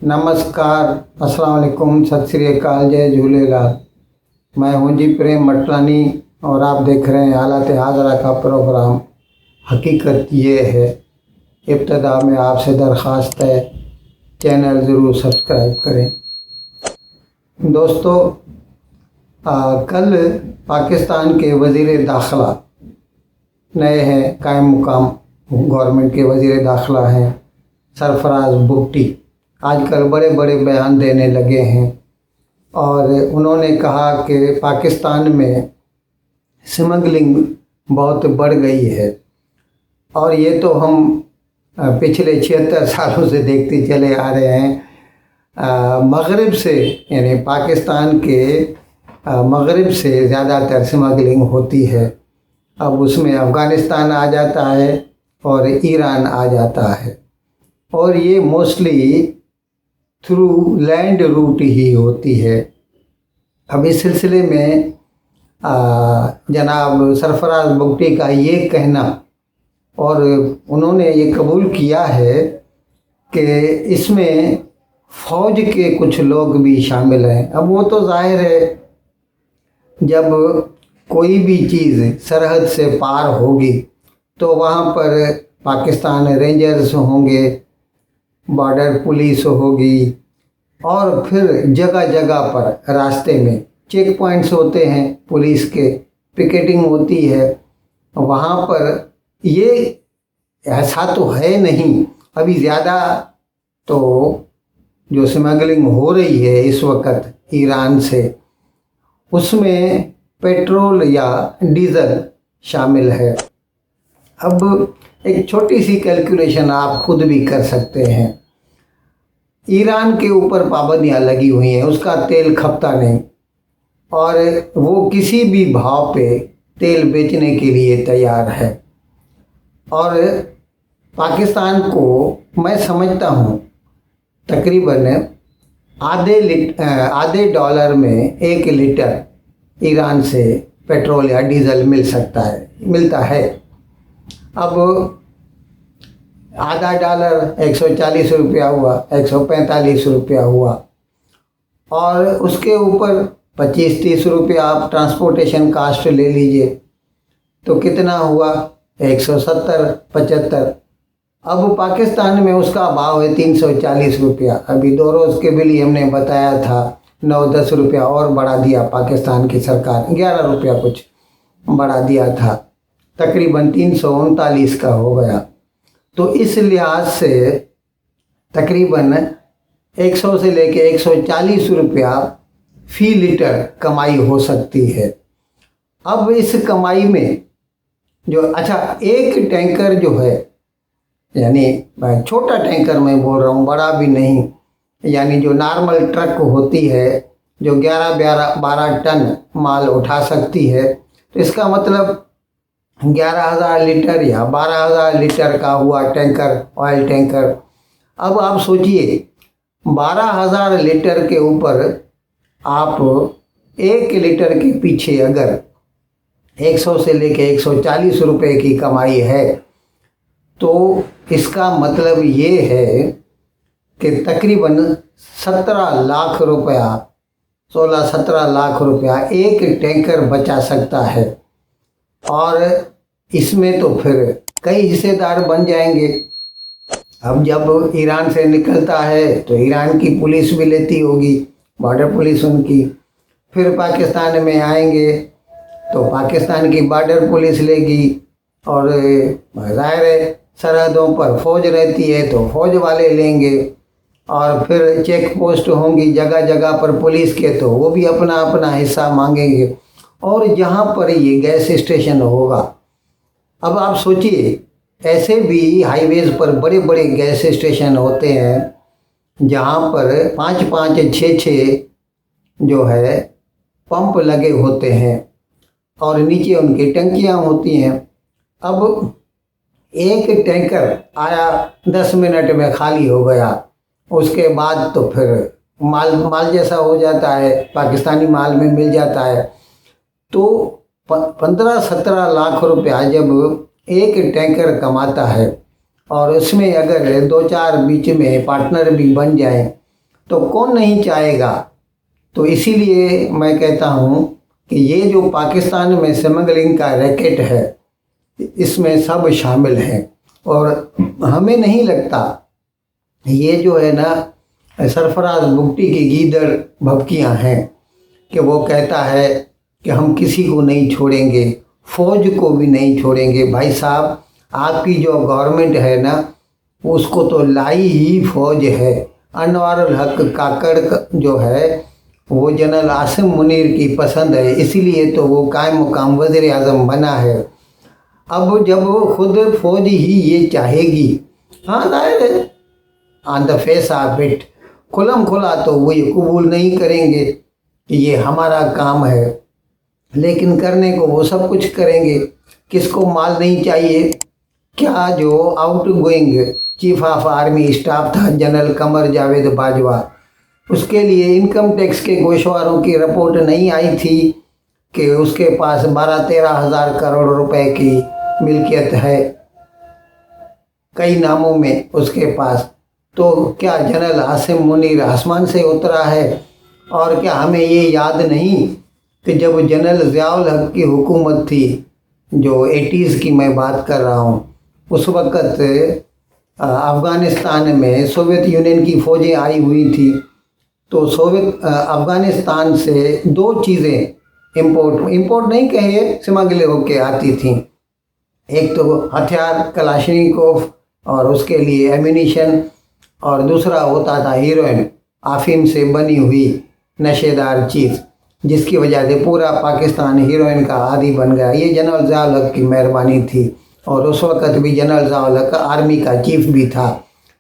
नमस्कार, अस्सलाम वालेकुम, सत श्री अकाल, जय झूलेलाल। मैं हूं जी प्रेम मटलानी और आप देख रहे हैं हालात हाज़रा का प्रोग्राम। हकीकत ये है, इब्तदा में आपसे दरख्वास्त है चैनल ज़रूर सब्सक्राइब करें। दोस्तों, कल पाकिस्तान के वज़ीर दाखिला नए हैं, कायम मुकाम गवर्नमेंट के वज़ीर दाखिला हैं सरफराज बुगटी। आजकल बड़े बड़े बयान देने लगे हैं और उन्होंने कहा कि पाकिस्तान में स्मगलिंग बहुत बढ़ गई है। और ये तो हम पिछले 76 सालों से देखते चले आ रहे हैं। मगरिब से, यानी पाकिस्तान के मगरिब से ज़्यादातर स्मगलिंग होती है। अब उसमें अफ़गानिस्तान आ जाता है और ईरान आ जाता है, और ये मोस्टली थ्रू लैंड रूट ही होती है। अब इस सिलसिले में जनाब सरफराज बुगटी का ये कहना, और उन्होंने ये कबूल किया है कि इसमें फ़ौज के कुछ लोग भी शामिल हैं। अब वो तो जाहिर है, जब कोई भी चीज़ सरहद से पार होगी तो वहाँ पर पाकिस्तान रेंजर्स होंगे, बॉर्डर पुलिस होगी, और फिर जगह जगह पर रास्ते में चेक पॉइंट्स होते हैं, पुलिस के पिकेटिंग होती है। वहाँ पर ये ऐसा तो है नहीं, अभी ज़्यादा तो जो स्मगलिंग हो रही है इस वक्त ईरान से, उसमें पेट्रोल या डीज़ल शामिल है। अब एक छोटी सी कैलकुलेशन आप खुद भी कर सकते हैं। ईरान के ऊपर पाबंदियां लगी हुई हैं, उसका तेल खपता नहीं, और वो किसी भी भाव पे तेल बेचने के लिए तैयार है। और पाकिस्तान को मैं समझता हूँ तकरीबन आधे डॉलर में 1 लीटर ईरान से पेट्रोल या डीज़ल मिलता है। अब आधा डॉलर 140 रुपया हुआ, 145 रुपया हुआ, और उसके ऊपर 25-30 रुपया आप ट्रांसपोर्टेशन कास्ट ले लीजिए, तो कितना हुआ 170-75। अब पाकिस्तान में उसका भाव है 340 रुपया। अभी 2 रोज़ के बिल ही हमने बताया था, 9-10 रुपया और बढ़ा दिया पाकिस्तान की सरकार, 11 रुपया कुछ बढ़ा दिया था, तकरीबन 339 का हो गया। तो इस लिहाज से तकरीबन 100 से लेके 140 रुपया फ़ी लीटर कमाई हो सकती है। अब इस कमाई में जो एक टैंकर जो है, यानी छोटा टैंकर मैं बोल रहा हूँ, बड़ा भी नहीं, यानी जो नॉर्मल ट्रक होती है जो 11-12 टन माल उठा सकती है, तो इसका मतलब 11,000 लीटर या 12,000 लीटर का हुआ टैंकर, ऑयल टैंकर। अब आप सोचिए, 12,000 लीटर के ऊपर आप 1 लीटर के पीछे अगर 100 से लेके 140 रुपए की कमाई है, तो इसका मतलब ये है कि तकरीबन 17 लाख रुपया, 16-17 लाख रुपया एक टैंकर बचा सकता है। और इसमें तो फिर कई हिस्सेदार बन जाएंगे। अब जब ईरान से निकलता है तो ईरान की पुलिस भी लेती होगी, बॉर्डर पुलिस उनकी, फिर पाकिस्तान में आएंगे तो पाकिस्तान की बॉर्डर पुलिस लेगी, और ज़ाहिर है सरहदों पर फ़ौज रहती है तो फ़ौज वाले लेंगे, और फिर चेक पोस्ट होंगी जगह जगह पर पुलिस के, तो वो भी अपना अपना हिस्सा मांगेंगे। और जहाँ पर ये गैस स्टेशन होगा, अब आप सोचिए, ऐसे भी हाईवेज़ पर बड़े बड़े गैस स्टेशन होते हैं जहाँ पर 5-5, 6-6 जो है पंप लगे होते हैं, और नीचे उनकी टंकियाँ होती हैं। अब एक टैंकर आया, 10 मिनट में खाली हो गया, उसके बाद तो फिर माल जैसा हो जाता है, पाकिस्तानी माल में मिल जाता है। तो 15-17 लाख रुपया जब एक टैंकर कमाता है, और उसमें अगर 2-4 बीच में पार्टनर भी बन जाएं तो कौन नहीं चाहेगा। तो इसीलिए मैं कहता हूँ कि ये जो पाकिस्तान में स्मगलिंग का रैकेट है, इसमें सब शामिल हैं। और हमें नहीं लगता ये जो है ना सरफराज भुट्टी की गीदड़ भभकियाँ हैं कि वो कहता है कि हम किसी को नहीं छोड़ेंगे, फौज को भी नहीं छोड़ेंगे। भाई साहब, आपकी जो गवर्नमेंट है ना, उसको तो लाई ही फौज है। अनवारुल हक काकड़ जो है वो जनरल आसिम मुनीर की पसंद है, इसीलिए तो वो कायम मुकाम वज़ीर आज़म बना है। अब जब वो खुद फौज ही ये चाहेगी, हाँ जाहिर है on the face of it खुलम खुला तो वो ये कबूल नहीं करेंगे कि ये हमारा काम है, लेकिन करने को वो सब कुछ करेंगे। किसको माल नहीं चाहिए? क्या जो out going chief of army staff था जनरल कमर जावेद बाजवा, उसके लिए इनकम टैक्स के गोशवारों की रिपोर्ट नहीं आई थी कि उसके पास 12-13 हज़ार करोड़ रुपए की मिल्कियत है कई नामों में उसके पास। तो क्या जनरल आसिम मुनीर आसमान से उतरा है? और क्या हमें ये याद नहीं कि जब जनरल ज़ियाउल हक की हुकूमत थी, जो 80s की मैं बात कर रहा हूँ, उस वक़्त अफ़गानिस्तान में सोवियत यूनियन की फ़ौजें आई हुई थी। तो अफ़गानिस्तान से 2 चीज़ें इम्पोर्ट नहीं कहिए, स्मगल होके आती थी। एक तो हथियार कलाशनिकोव और उसके लिए एम्यूनिशन, और दूसरा होता था हीरोइन, अफीम से बनी हुई नशेदार चीज़, जिसकी वजह से पूरा पाकिस्तान हीरोइन का आदी बन गया। ये जनरल ज़ियाउल हक की मेहरबानी थी। और उस वक़्त भी जनरल ज़ियाउल हक आर्मी का चीफ भी था,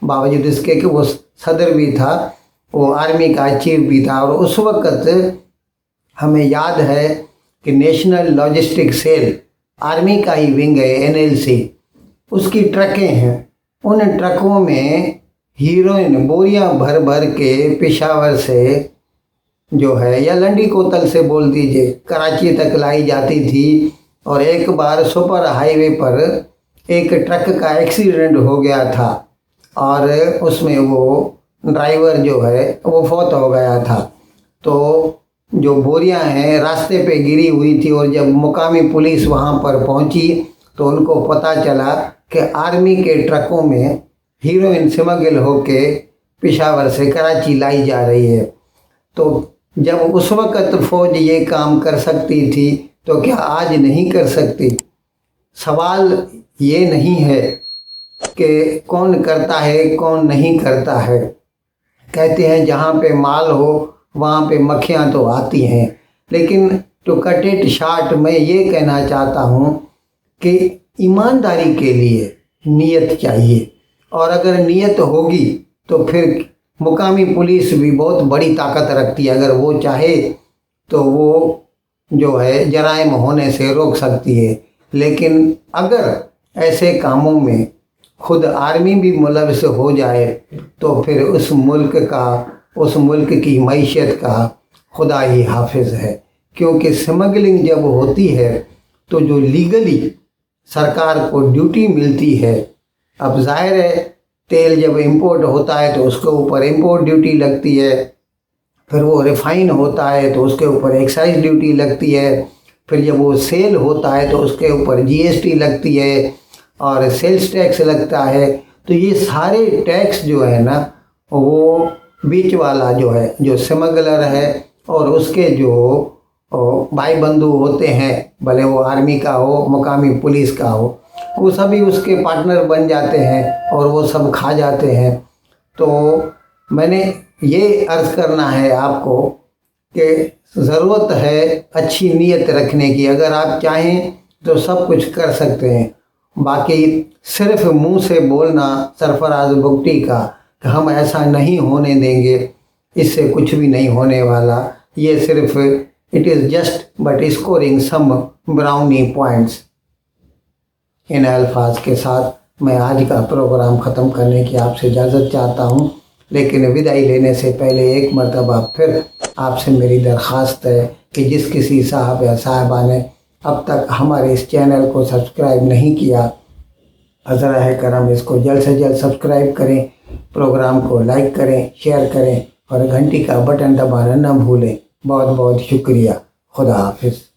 बावजूद इसके कि वो सदर भी था, वो आर्मी का चीफ भी था। और उस वक़्त हमें याद है कि नेशनल लॉजिस्टिक सेल आर्मी का ही विंग है, NLC, उसकी ट्रकें हैं। उन ट्रकों में हीरोइन बोरियां भर भर के पेशावर से जो है, या लंडी कोतल से बोल दीजिए, कराची तक लाई जाती थी। और एक बार सुपर हाईवे पर एक ट्रक का एक्सीडेंट हो गया था और उसमें वो ड्राइवर जो है वो फौत हो गया था। तो जो बोरियां हैं रास्ते पे गिरी हुई थी, और जब मुकामी पुलिस वहां पर पहुंची तो उनको पता चला कि आर्मी के ट्रकों में हीरोइन स्मगल होके पेशावर से कराची लाई जा रही है। तो जब उस वक़्त फ़ौज ये काम कर सकती थी तो क्या आज नहीं कर सकती? सवाल ये नहीं है कि कौन करता है कौन नहीं करता है। कहते हैं जहाँ पे माल हो वहाँ पे मक्खियाँ तो आती हैं, लेकिन टू कट इट शॉर्ट मैं ये कहना चाहता हूँ कि ईमानदारी के लिए नीयत चाहिए, और अगर नीयत होगी तो फिर मुकामी पुलिस भी बहुत बड़ी ताकत रखती है। अगर वो चाहे तो वो जो है जराइम होने से रोक सकती है। लेकिन अगर ऐसे कामों में खुद आर्मी भी मुलविस हो जाए तो फिर उस मुल्क की मईशत का खुदा ही हाफिज है। क्योंकि स्मगलिंग जब होती है तो जो लीगली सरकार को ड्यूटी मिलती है, अब जाहिर है तेल जब इंपोर्ट होता है तो उसके ऊपर इंपोर्ट ड्यूटी लगती है, फिर वो रिफाइन होता है तो उसके ऊपर एक्साइज ड्यूटी लगती है, फिर जब वो सेल होता है तो उसके ऊपर GST लगती है और सेल्स टैक्स लगता है। तो ये सारे टैक्स जो है ना, वो बीच वाला जो है, जो स्मगलर है और उसके जो भाई बंधु होते हैं, भले वो आर्मी का हो मुकामी पुलिस का हो, वो सभी उसके पार्टनर बन जाते हैं और वो सब खा जाते हैं। तो मैंने ये अर्ज़ करना है आपको कि ज़रूरत है अच्छी नीयत रखने की। अगर आप चाहें तो सब कुछ कर सकते हैं। बाकी सिर्फ मुंह से बोलना सरफराज भुट्टी का कि हम ऐसा नहीं होने देंगे, इससे कुछ भी नहीं होने वाला। ये सिर्फ it is just but scoring some brownie points. इन अल्फाज के साथ मैं आज का प्रोग्राम ख़त्म करने की आपसे इजाज़त चाहता हूँ, लेकिन विदाई लेने से पहले एक मरतबा फिर आपसे मेरी दरख्वास्त है कि जिस किसी साहब या साहबा ने अब तक हमारे इस चैनल को सब्सक्राइब नहीं किया, अज़रा है करम इसको जल्द से जल्द सब्सक्राइब करें, प्रोग्राम को लाइक करें, शेयर करें और घंटी का बटन दबाना ना भूलें। बहुत बहुत शुक्रिया। खुदा हाफिज़।